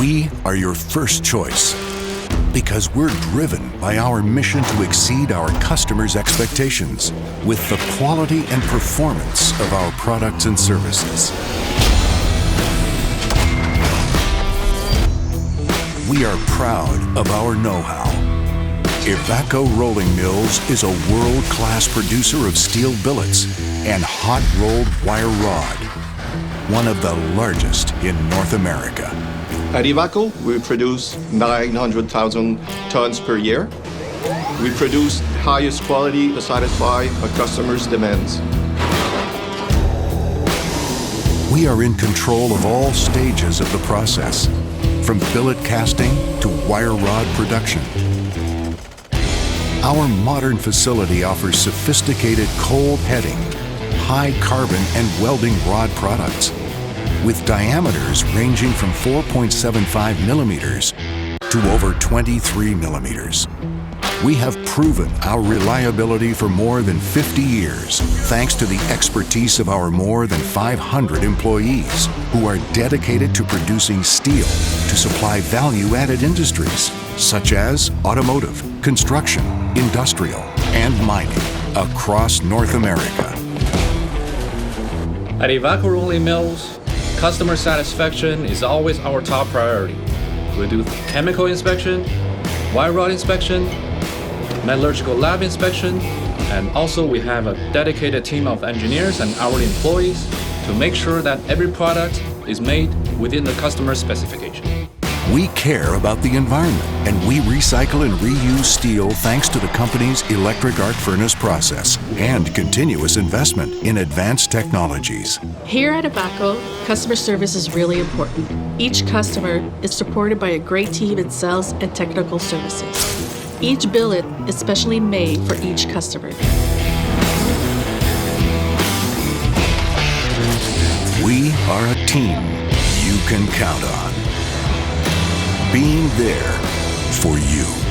We are your first choice because we're driven by our mission to exceed our customers' expectations with the quality and performance of our products and services. We are proud of our know-how. Ivaco Rolling Mills is a world-class producer of steel billets and hot-rolled wire rod, one of the largest in North America. At Ivaco, we produce 900,000 tons per year. We produce the highest quality to satisfy our customers' demands. We are in control of all stages of the process, from billet casting to wire rod production. Our modern facility offers sophisticated cold heading, high carbon and welding rod products, with diameters ranging from 4.75 millimeters to over 23 millimeters. We have proven our reliability for more than 50 years, thanks to the expertise of our more than 500 employees who are dedicated to producing steel to supply value-added industries such as automotive, construction, industrial, and mining across North America. At Ivaco Rolling Mills, customer satisfaction is always our top priority. We do chemical inspection, wire rod inspection, metallurgical lab inspection, and also we have a dedicated team of engineers and hourly employees to make sure that every product is made within the customer's specification. We care about the environment, and we recycle and reuse steel thanks to the company's electric arc furnace process and continuous investment in advanced technologies. Here at Ivaco, customer service is really important. Each customer is supported by a great team in sales and technical services. Each billet is specially made for each customer. We are a team you can count on, being there for you.